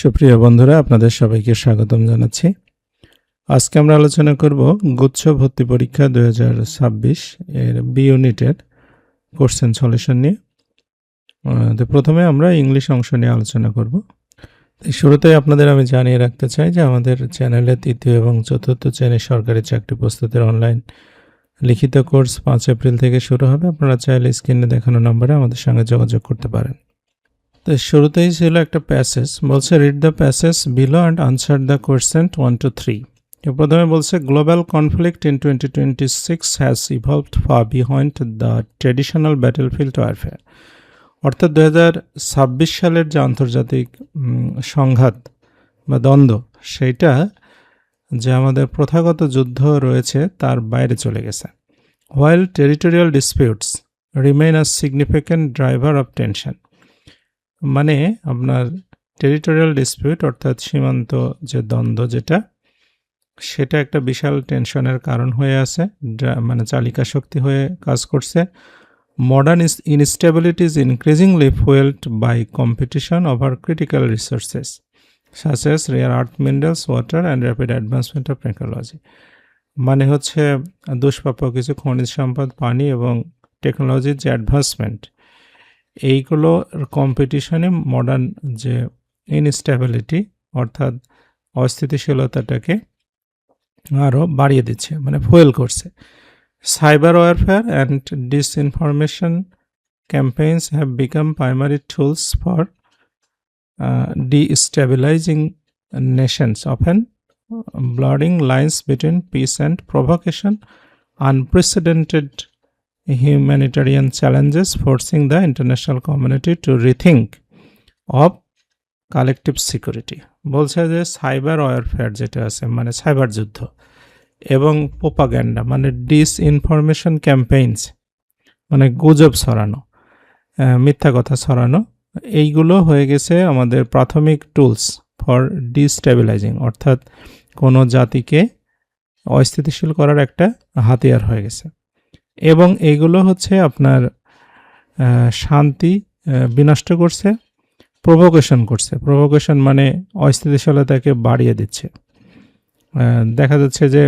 সুপ্রিয় বন্ধুরা, আপনাদের সবাইকে স্বাগতম জানাচ্ছি। আজকে আমরা আলোচনা করব গুচ্ছ ভর্তি পরীক্ষা 2026 এর বি ইউনিটের কোশ্চেন সলিউশন নিয়ে। তো প্রথমে আমরা ইংলিশ অংশ নিয়ে আলোচনা করব। শুরুতেই আপনাদের আমি জানিয়ে রাখতে চাই যে আমাদের চ্যানেলে তৃতীয় এবং চতুর্থ শ্রেণীর সরকারি চাকরি প্রস্তুতির অনলাইন লিখিত কোর্স 5 এপ্রিল থেকে শুরু হবে। আপনারা চাইলে স্ক্রিনে দেখানো নম্বরে আমাদের সঙ্গে যোগাযোগ করতে পারেন। তো শুরুতেই ছিল একটা প্যাসেজ, বলছে read the passage below and answer the question 1 to 3। প্রথমে বলছে global conflict in 2026 has evolved far behind the traditional battlefield warfare. অর্থাৎ 2026 সালের যে আন্তর্জাতিক সংঘাত বা দ্বন্দ্ব, সেইটা যে আমাদের প্রথাগত যুদ্ধ রয়েছে তার বাইরে চলে গেছে। While territorial disputes remain a significant driver of tension. মানে আপনার টেরিটোরিয়াল ডিসপিউট অর্থাৎ সীমান্ত যে দ্বন্দ্ব যেটা, সেটা একটা বিশাল টেনশনের কারণ হয়ে আছে, মানে চালিকা শক্তি হয়ে কাজ করছে। Modern instability is increasingly fuelled by competition over critical resources such as rare earth minerals, water and rapid advancement of technology. মানে হচ্ছে দুষ্প্রাপ্য কিছু খনিজ সম্পদ, পানি এবং টেকনোলজির যে অ্যাডভান্সমেন্ট, এইগুলোর কম্পিটিশনে মডার্ন যে ইনস্টেবিলিটি অর্থাৎ অস্থিতিশীলতাটাকে আরও বাড়িয়ে দিচ্ছে, মানে ফুয়েল করছে। Cyber warfare and disinformation campaigns have become primary tools for destabilizing nations, often blurring lines between peace and provocation, unprecedented humanitarian challenges forcing the international community to rethink of collective security। বলছে যে cyber warfare যেটা আছে, মানে cyber যুদ্ধ, এবং propaganda মানে disinformation campaigns, মানে গুজব ছড়ানো, মিথ্যা কথা ছড়ানো, এইগুলো হয়ে গেছে আমাদের প্রাথমিক টুলস ফর ডিস্টেবিলাইজিং, অর্থাৎ কোনো জাতিকে অস্থিতিশীল করার একটা হাতিয়ার হয়ে গেছে। এবং এইগুলো হচ্ছে আপনার শান্তি বিনষ্ট করছে, প্রভোকেশন করছে। প্রভোকেশন মানে অস্থিতিশীলতাকে বাড়িয়ে দিচ্ছে। দেখা যাচ্ছে যে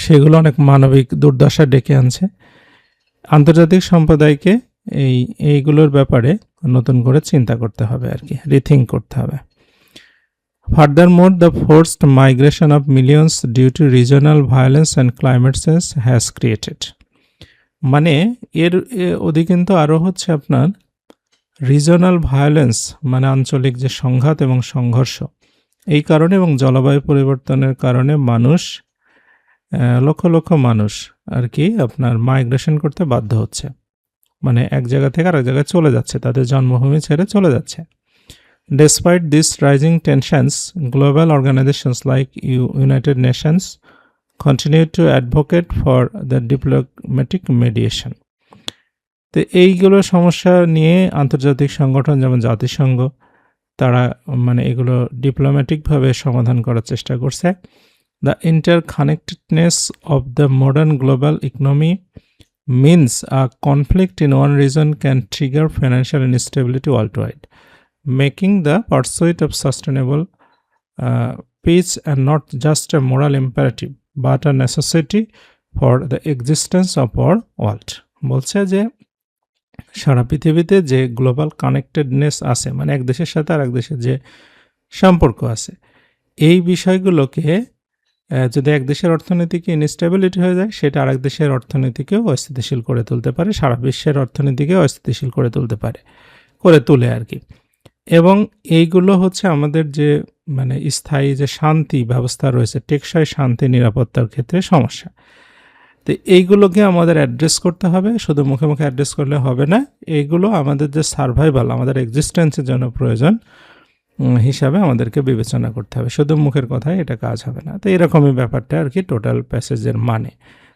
সেগুলো অনেক মানবিক দুর্দশা ডেকে আনছে। আন্তর্জাতিক সম্প্রদায়কে এইগুলোর ব্যাপারে নতুন করে চিন্তা করতে হবে আর কি, রিথিঙ্ক করতে হবে। Furthermore, the forced migration of millions due to regional violence and climate change has created, মানে এর অধিকন্তু আরও হচ্ছে আপনার রিজনাল ভায়োলেন্স, মানে আঞ্চলিক যে সংঘাত এবং সংঘর্ষ, এই কারণে এবং জলবায়ু পরিবর্তনের কারণে মানুষ, লক্ষ লক্ষ মানুষ আর কি আপনার মাইগ্রেশন করতে বাধ্য হচ্ছে, মানে এক জায়গা থেকে আরেক জায়গায় চলে যাচ্ছে, তাদের জন্মভূমি ছেড়ে চলে যাচ্ছে। Despite these rising tensions, global organizations like United Nations continue to advocate for the diplomatic mediation. তো এইগুলো সমস্যা নিয়ে আন্তর্জাতিক সংগঠন যেমন জাতিসংঘ, তারা মানে এগুলো ডিপ্লোম্যাটিকভাবে সমাধান করার চেষ্টা করছে। The interconnectedness of the modern global economy means a conflict in one region can trigger financial instability worldwide, making the pursuit of sustainable peace and not just a moral imperative but a necessity for the existence of our world। বলছে যে সারা পৃথিবীতে যে global connectedness আছে, মানে এক দেশের সাথে আর এক দেশের যে সম্পর্ক আছে, এই বিষয়গুলোকে যদি এক দেশের অর্থনীতিকে ইনস্টেবিলিটি হয়ে যায়, সেটা আরেক দেশের অর্থনীতিকেও অস্থিতিশীল করে তুলতে পারে, সারা বিশ্বের অর্থনীতিকেও অস্থিতিশীল করে তুলে আর কি। এবং এইগুলো হচ্ছে আমাদের যে মানে স্থায়ী যে শান্তি ব্যবস্থা রয়েছে, টেকসই শান্তি নিরাপত্তার ক্ষেত্রে সমস্যা। তো এইগুলোকে আমাদের অ্যাড্রেস করতে হবে, শুধু মুখে মুখে অ্যাড্রেস করলে হবে না, এইগুলো আমাদের যে সার্ভাইভাল, আমাদের এক্সিস্টেন্সের জন্য প্রয়োজন হিসাবে আমাদেরকে বিবেচনা করতে হবে, শুধু মুখের কথায় এটা কাজ হবে না। তো এরকমই ব্যাপারটা আর কি টোটাল প্যাসেজের মানে।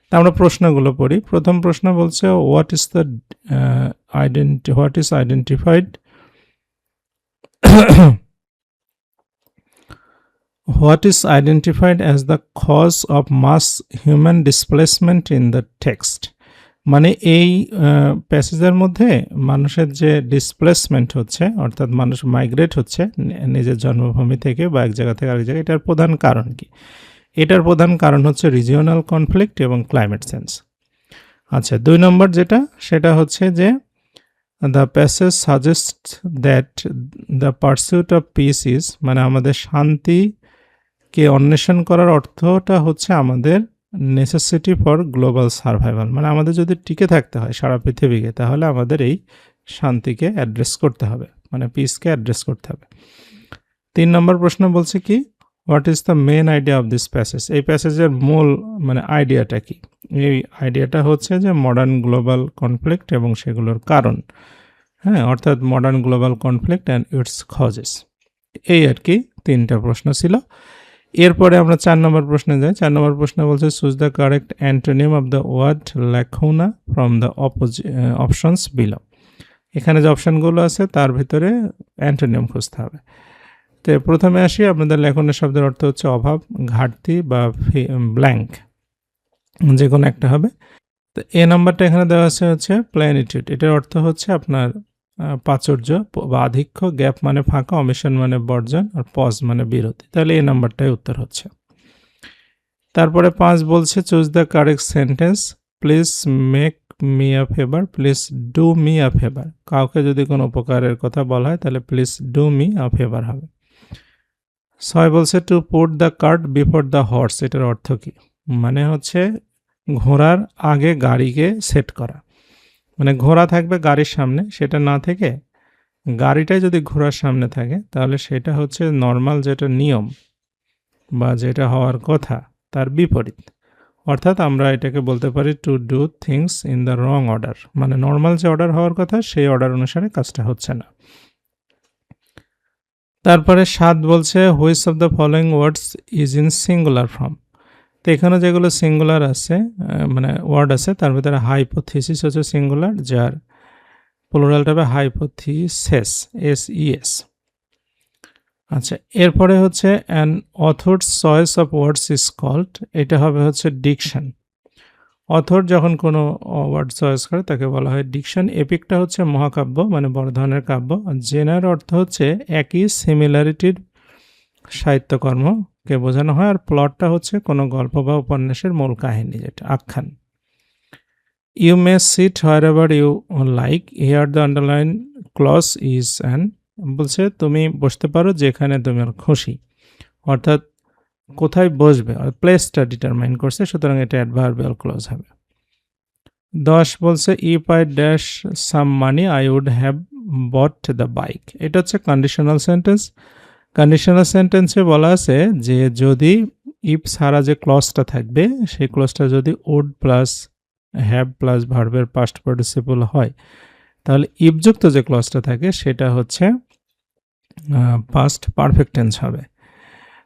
তা আমরা প্রশ্নগুলো পড়ি। প্রথম প্রশ্ন বলছে what is identified What is identified as the cause of mass human displacement in the text? মানে এই প্যাসেজের মধ্যে মানুষের যে ডিসপ্লেসমেন্ট হচ্ছে, অর্থাৎ মানুষ মাইগ্রেট হচ্ছে নিজের জন্মভূমি থেকে বা এক জায়গা থেকে আরেক জায়গায়, এটার প্রধান কারণ কি? এটার প্রধান কারণ হচ্ছে রিজিওনাল কনফ্লিক্ট এবং ক্লাইমেট চেঞ্জ। আচ্ছা, 2 নম্বর যেটা, সেটা হচ্ছে যে the passage suggest that the pursuit of piece is, মানে আমাদের শান্তিকে অন্বেষণ করার অর্থটা হচ্ছে আমাদের নেসেসিটি ফর গ্লোবাল সার্ভাইভাল, মানে আমাদের যদি টিকে থাকতে হয় সারা পৃথিবীকে, তাহলে আমাদের এই শান্তিকে অ্যাড্রেস করতে হবে, মানে পিসকে অ্যাড্রেস করতে হবে। 3 নম্বর প্রশ্ন বলছে কি, what is the main idea of this passage? এই প্যাসেজের মূল মানে আইডিয়াটা কি? এই আইডিয়াটা হচ্ছে যে মডার্ন গ্লোবাল কনফ্লিক্ট এবং সেগুলোর কারণ, হ্যাঁ, অর্থাৎ modern global conflict and it's causes. এই আর কি 3টা প্রশ্ন ছিল। এরপরে আমরা 4 নম্বর প্রশ্নে যাই। 4 নম্বর প্রশ্ন বলছে choose the correct antonym of the word lacuna from the options below. এখানে যে অপশনগুলো আছে তার ভিতরে অ্যান্টোনিম খুঁজতে হবে। তো প্রথমে আসি, আপনাদের ল্যাকুনা শব্দের অর্থ হচ্ছে অভাব, ঘাটতি বা ব্ল্যাঙ্ক, যে কোনো একটা হবে। তো এ নাম্বারটা এখানে দেওয়া আছে হচ্ছে প্ল্যানিটিউড, এটার অর্থ হচ্ছে আপনার প্রাচুর্য বা আধিক্য, গ্যাপ মানে ফাঁকা, অমিশন মানে বর্জন, আর পজ মানে বিরতি। তাহলে এই নাম্বারটাই উত্তর হচ্ছে। তারপরে 5 বলছে choose the correct sentence, please make me a favour, please do me a favour. কাউকে যদি কোনো উপকারের কথা বলা হয় তাহলে please do me a favour হবে। 6 বলছে to put the cart before the horse, এটার অর্থ কি? মানে হচ্ছে ঘোড়ার আগে গাড়িকে সেট করা, মানে ঘোড়া থাকবে গাড়ির সামনে, সেটা না থেকে গাড়িটাই যদি ঘোড়ার সামনে থাকে তাহলে সেটা হচ্ছে নর্মাল যেটা নিয়ম বা যেটা হওয়ার কথা তার বিপরীত। অর্থাৎ আমরা এটাকে বলতে পারি to do things in the wrong order, মানে নর্মাল যে অর্ডার হওয়ার কথা সেই অর্ডার অনুসারে কাজটা হচ্ছে না। তারপরে 7 বলছে which of the following words is in singular form. তো এখানে যেগুলো সিঙ্গুলার আছে, মানে ওয়ার্ড আছে, তার ভিতরে হাইপোথিসিস হচ্ছে সিঙ্গুলার, যার প্লুরালটা হবে হাইপোথিসেস, SES। আচ্ছা, এরপরে হচ্ছে an author's choice of words is called, এটা হবে হচ্ছে ডিকশন। অথর যখন কোনো ওয়ার্ড চয়েস করে তাকে বলা হয় ডিকশন। এপিকটা হচ্ছে মহাকাব্য, মানে বড় ধরনের কাব্য। জেনার অর্থ হচ্ছে একই সিমিলারিটির সাহিত্যকর্মকে বোঝানো হয়, আর প্লটটা হচ্ছে কোনো গল্প বা উপন্যাসের মূল কাহিনী, যেটা আখ্যান। You may sit wherever you like, here the underline clause is an, বলছে তুমি বসতে পারো যেখানে তোমার খুশি, অর্থাৎ কোথায় বসবে, প্লেসটা ডিটারমাইন করছে, সুতরাং এটা অ্যাডভার্বিয়াল ক্লজ হবে। 10 বলছে if I dash some money I would have bought the bike, এটা হচ্ছে কন্ডিশনাল সেন্টেন্স। কন্ডিশনাল সেন্টেন্সে বলা আছে যে যদি ইফ ছাড়া যে ক্লজটা থাকবে সেই ক্লজটা যদি উড প্লাস হ্যাভ প্লাস ভার্বের পাস্ট পার্টিসিপল হয়, তাহলে ইফযুক্ত যে ক্লজটা থাকে সেটা হচ্ছে পাস্ট পারফেক্ট টেন্স হবে।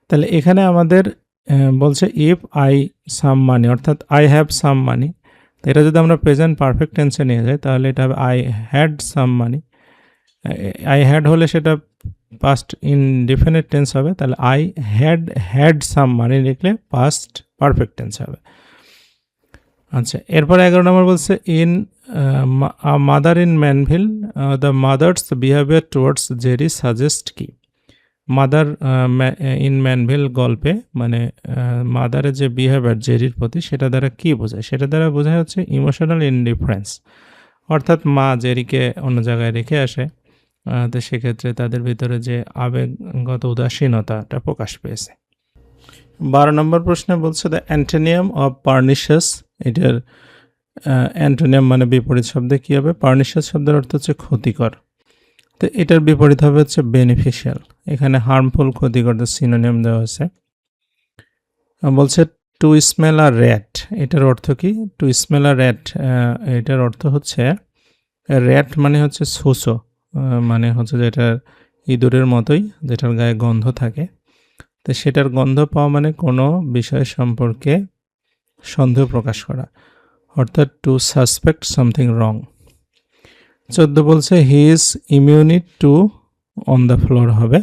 তাহলে এখানে আমাদের বলছে ইফ আই সাম মানি, অর্থাৎ আই হ্যাভ সাম মানি, তো এটা যদি আমরা প্রেজেন্ট পারফেক্ট টেন্সে নিয়ে যাই তাহলে এটা হবে I had some money. I had হলে সেটা পাস্ট ইনডিফিনিট টেন্স হবে, তাহলে আই হ্যাড সাম মানি লিখলে পাস্ট পারফেক্ট টেন্স হবে। আচ্ছা, এরপরে 11 নম্বর বলছে in mother in Mannville the mother's behaviour towards Jerry suggest কি। মাদার ইন ম্যানভিল গল্পে মানে মাদারের যে বিহেভিয়ার জেরির প্রতি, সেটা দ্বারা কি বোঝায়? সেটা দ্বারা বোঝায় হচ্ছে ইমোশনাল ইনডিফারেন্স, অর্থাৎ মা জেরিকে অন্য জায়গায় রেখে আসে, তো সেক্ষেত্রে তাদের ভিতরে যে আবেগগত উদাসীনতাটা প্রকাশ পেয়েছে। 12 নম্বর প্রশ্নে বলছে দ্য অ্যান্টোনিয়াম অফ পার্নিশাস, এটার অ্যান্টোনিয়াম মানে বিপরীত শব্দে কী হবে? পার্নিশাস শব্দের অর্থ হচ্ছে ক্ষতিকর, তো এটার বিপরীত হবে হচ্ছে বেনিফিশিয়াল। এখানে হার্মফুল, ক্ষতিকর সিনোনিম দেওয়া আছে। বলছে টু স্মেল আ র্যাট, এটার অর্থ কি? টু স্মেল আ র্যাট, এটার অর্থ হচ্ছে র্যাট মানে হচ্ছে সুসো, মানে হচ্ছে যেটার ইঁদুরের মতোই, যেটার গায়ে গন্ধ থাকে, তো সেটার গন্ধ পাওয়া মানে কোনো বিষয় সম্পর্কে সন্দেহ প্রকাশ করা, অর্থাৎ টু সাসপেক্ট সামথিং রং। 14 বলছে he is immunity to on the floor হবে।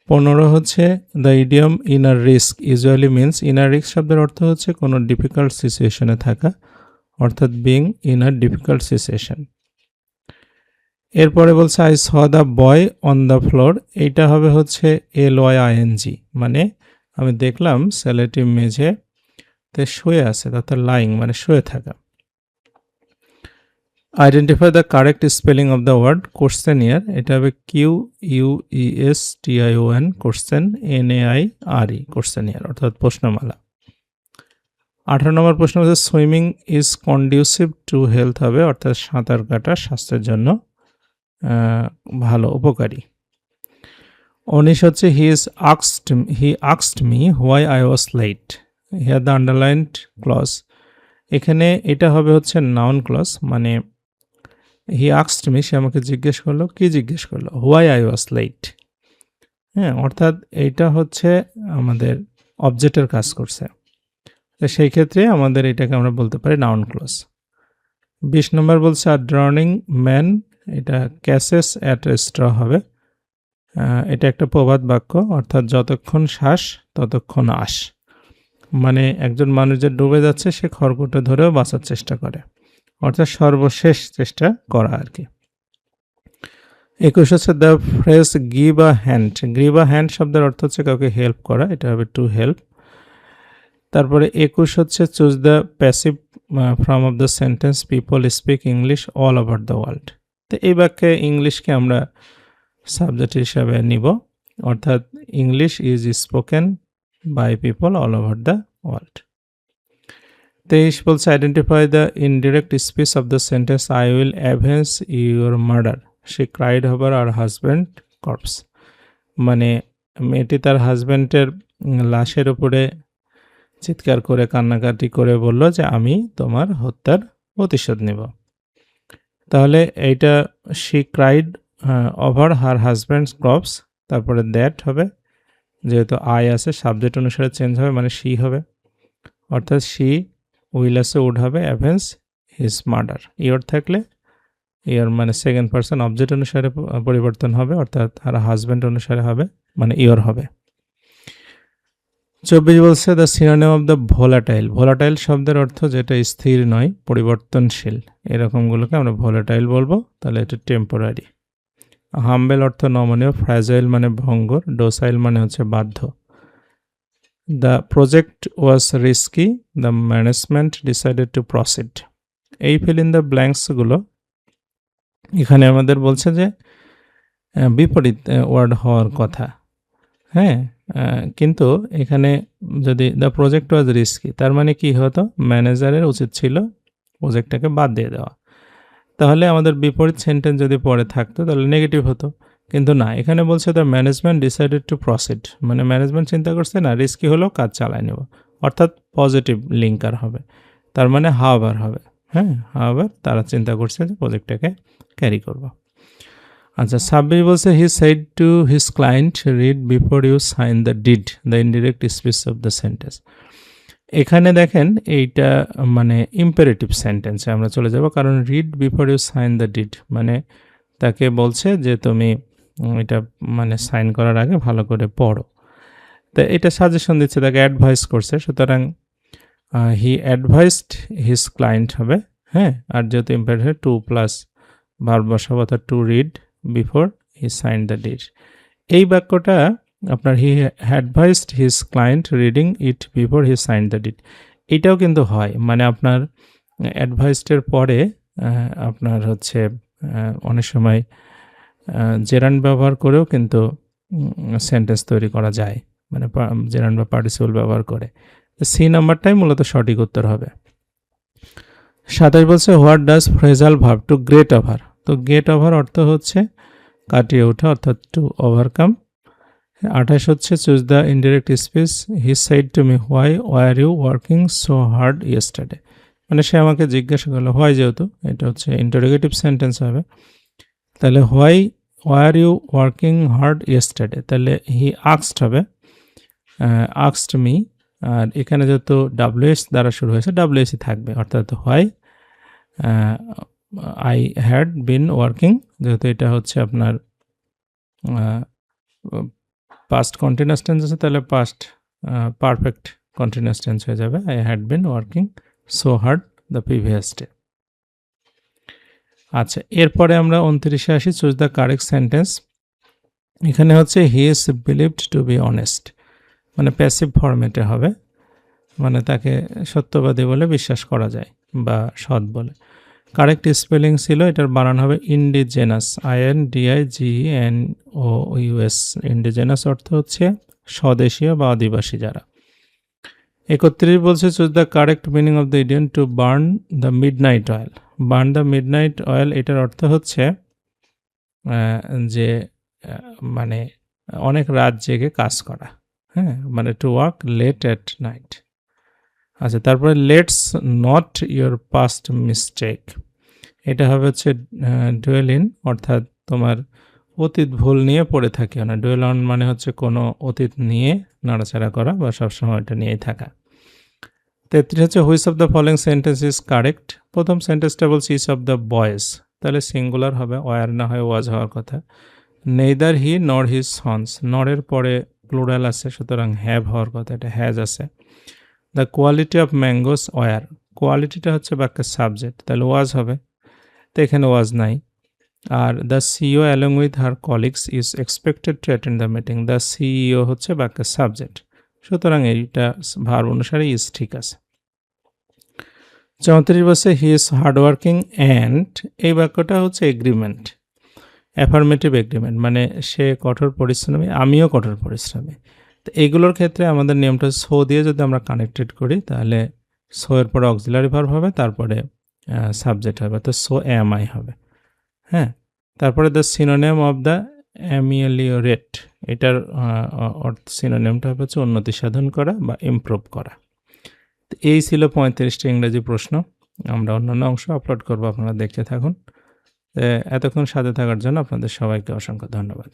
15 হচ্ছে the idiom inner risk usually means, inner risk শব্দের অর্থ হচ্ছে কোনো ডিফিকাল্ট সিচুয়েশনে থাকা, অর্থাৎ being in a difficult situation. এরপরে বলছে I saw the boy on the floor, এইটা হবে হচ্ছে LYING, মানে আমি দেখলাম ছেলেটি মেঝেতে শুয়ে আছে, অর্থাৎ লাইং মানে শুয়ে থাকা। Identify the correct spelling of the word questionnaire, এটা হবে QUESTION কোশ্চেন NAIRE কোশ্চেনিয়ার অর্থাৎ প্রশ্নমালা। 18 নম্বর প্রশ্ন হচ্ছে swimming is conducive to health হবে, অর্থাৎ সাঁতার কাটা স্বাস্থ্যের জন্য ভালো, উপকারী। 19 হচ্ছে হি আক্সড me why I was late, here the underlined clause, এখানে এটা হবে হচ্ছে নাউন ক্লজ, মানে হি আক্সড মি, সে আমাকে জিজ্ঞেস করলো, কি জিজ্ঞেস করলো, হোয়াই আই ওয়াজ লেট, হ্যাঁ, অর্থাৎ এইটা হচ্ছে আমাদের অবজেক্টের কাজ করছে, তো সেই ক্ষেত্রে আমাদের এটাকে আমরা বলতে পারি নাউন ক্লজ। 20 নম্বর বলছে আর ড্রাউনিং ম্যান, এটা ক্যাসেস অ্যাট এ স্ট্র হবে, এটা একটা প্রবাদ বাক্য, অর্থাৎ যতক্ষণ শ্বাস ততক্ষণ আশ, মানে একজন মানুষ যে ডুবে যাচ্ছে সে খড়কুটো ধরেও বাঁচার চেষ্টা করে, অর্থাৎ সর্বশেষ চেষ্টা করা আর কি। 21 হচ্ছে the phrase give a hand, give a hand শব্দের অর্থ হচ্ছে কাউকে হেল্প করা, এটা হবে টু হেল্প। তারপরে 21 হচ্ছে choose the passive form of the sentence people speak English all over the world, তো এই বাক্যে ইংলিশকে আমরা সাবজেক্ট হিসাবে নিব, অর্থাৎ English is spoken by people all over the world. 23 বলছে identify the indirect speech of the sentence I will avenge your murder, she cried over her husband corpse, মানে মেয়েটি তার হাজব্যান্ডের লাশের উপরে চিৎকার করে কান্নাকাটি করে বলল যে আমি তোমার হত্যার প্রতিশোধ নেব। তাহলে এইটা she cried over her husbands corps, তারপরে দ্যাট হবে, যেহেতু আই আছে সাবজেক্ট অনুসারে চেঞ্জ হবে, মানে শি হবে, অর্থাৎ শি উইল আছে উড হবে, অ্যাভেঞ্জ হিজ মার্ডার, ইয়র থাকলে ইয়র মানে সেকেন্ড পারসন অবজেক্ট অনুসারে পরিবর্তন হবে, অর্থাৎ আর হাজব্যান্ড অনুসারে হবে, মানে ইয়র হবে। 24 বলছে the synonym of the volatile, volatile শব্দের অর্থ যেটা স্থির নয়, পরিবর্তনশীল, এরকমগুলোকে আমরা ভোলাটাইল বলবো, তাহলে এটা টেম্পোরারি। হাম্বেল অর্থ নমনীয়, ফ্র্যাজাইল মানে ভঙ্গুর, ডোসাইল মানে হচ্ছে বাধ্য। The project was risky, the management decided to proceed, এই ফিল ইন দ্য ব্ল্যাঙ্কসগুলো এখানে আমাদের বলছে যে বিপরীত ওয়ার্ড হওয়ার কথা, হ্যাঁ, কিন্তু এখানে যদি দ্য প্রজেক্ট ওয়াজ রিস্কি, তার মানে কি হতো, ম্যানেজারের উচিত ছিল প্রজেক্টটাকে বাদ দিয়ে দেওয়া, তাহলে আমাদের বিপরীত সেন্টেন্স যদি পরে থাকতো তাহলে নেগেটিভ হতো, কিন্তু না, এখানে বলছে the management decided to proceed, মানে ম্যানেজমেন্ট চিন্তা করছে না রিস্কি হলেও কাজ চালায় নেব, অর্থাৎ পজিটিভ লিঙ্কার হবে, তার মানে হাওয়ার হবে, হ্যাঁ, হাওয়ার তারা চিন্তা করছে যে প্রজেক্টটাকে ক্যারি করব। আচ্ছা 26 বলছে he said to his client read before you sign the deed, the indirect speech of the sentence, এখানে দেখেন এইটা মানে ইম্পারেটিভ সেন্টেন্সে আমরা চলে যাব, কারণ read before you sign the deed মানে তাকে বলছে যে তুমি এটা মানে সাইন করার আগে ভালো করে পড়ো, তো এটা সাজেশন দিচ্ছে, তাকে অ্যাডভাইস করছে, সুতরাং হি অ্যাডভাইসড হিজ ক্লায়েন্ট হবে, হ্যাঁ, আর যেহেতু ইম্পারেটিভ টু প্লাস ভার্ব বসাবো, অর্থাৎ to read before he sign the deed. এই বাক্যটা আপনার he advised his client reading it before he sign the deed, এটাও কিন্তু হয়, মানে আপনার অ্যাডভাইসডের পরে আপনার হচ্ছে অনেক সময় জেরান্ড ব্যবহার করেও কিন্তু সেন্টেন্স তৈরি করা যায়, মানে জেরান্ড বা পার্টিসিপল ব্যবহার করে, সি নাম্বারটাই মূলত সঠিক উত্তর হবে। 27 বলছে what does phrasal verb to get over, তো গেট ওভার অর্থ হচ্ছে কাটিয়ে ওঠা, অর্থাৎ টু ওভারকাম। 28 হচ্ছে choose the indirect speech he said to me why were you working so hard yesterday, মানে সে আমাকে জিজ্ঞাসা করলো, হোয়াই যেহেতু এটা হচ্ছে ইন্টারোগেটিভ সেন্টেন্স হবে, তাহলে why were you working hard yesterday, তাহলে হি আক্সড হবে, আক্সড মি, আর এখানে যেহেতু WS দ্বারা শুরু হয়েছে WS থাকবে, অর্থাৎ why I had been working, যেহেতু এটা হচ্ছে আপনার পাস্ট কন্টিনিউয়াস টেন্স আছে, তাহলে পাস্ট পারফেক্ট কন্টিনিউয়াস টেন্স হয়ে যাবে, I had been working so hard the previous day. আচ্ছা, এরপরে আমরা 29-এ আসি, চুজ দ্য কারেক্ট সেন্টেন্স। এখানে হচ্ছে he is believed to be honest, মানে প্যাসিভ ফরম্যাটে হবে, মানে তাকে সত্যবাদী বলে বিশ্বাস করা যায় বা সৎ বলে। কারেক্ট স্পেলিং ছিল, এটার বানান হবে ইন্ডিজেনাস, INDIGENOUS। ইন্ডিজেনাস অর্থ হচ্ছে স্বদেশীয় বা আদিবাসী যারা। 31 বলছে choose the correct meaning of the idiom to burn the midnight oil. Burn the midnight oil, এটার অর্থ হচ্ছে যে মানে অনেক রাত জেগে কাজ করা, হ্যাঁ, মানে to work late at night. আচ্ছা, তারপরে let's not your past mistake, এটা হবে হচ্ছে ডুয়েল ইন, অর্থাৎ তোমার অতীত ভুল নিয়ে পড়ে থাকিও না। ডুয়েল অন মানে হচ্ছে কোনো অতীত নিয়ে নাড়াচাড়া করা বা সবসময় এটা নিয়েই থাকা। 33 হচ্ছে which of the following sentence is correct. প্রথম সেন্টেন্সটা বলছি ইচ অফ দ্য বয়েজ, তাহলে সিঙ্গুলার হবে, ওয়ার না হয় ওয়াজ হওয়ার কথা। নেইদার হি নর হিজ সন্স, নরের পরে প্লুরাল আছে, সুতরাং হ্যাভ হওয়ার কথা, এটা হ্যাজ আছে। The quality of mangoes were, কোয়ালিটিটা হচ্ছে বাক্যের সাবজেক্ট, তাহলে ওয়াজ হবে, তো এখানে ওয়াজ নাই। Are the CEO along with her colleagues is expected to attend the meeting, the CEO হচ্ছে বাক্যের সাবজেক্ট, সুতরাং এইটা ভার্ব অনুসারে ইজ ঠিক আছে। 34 বলছে হি ইজ হার্ডওয়ার্কিং অ্যান্ড, এই বাক্যটা হচ্ছে এগ্রিমেন্ট, অ্যাফার্মেটিভ এগ্রিমেন্ট, মানে সে কঠোর পরিশ্রমী, আমিও কঠোর পরিশ্রমী। তো এইগুলোর ক্ষেত্রে আমাদের নিয়মটা সো দিয়ে যদি আমরা কানেক্টেড করি, তাহলে সো এর পরে অক্সিলারি ভার্ব হবে, তারপরে সাবজেক্ট হবে, তো সো অ্যাম আই হবে, হ্যাঁ। তারপরে the synonym of the ameliorate, এটার সিনোনিমটা হচ্ছে উন্নতি সাধন করা বা ইমপ্রুভ করা। তো এই ছিল 35টি ইংরেজি প্রশ্ন। আমরা অন্যান্য অংশ আপলোড করবো, আপনারা দেখতে থাকুন। এতক্ষণ সাথে থাকার জন্য আপনাদের সবাইকে অসংখ্য ধন্যবাদ।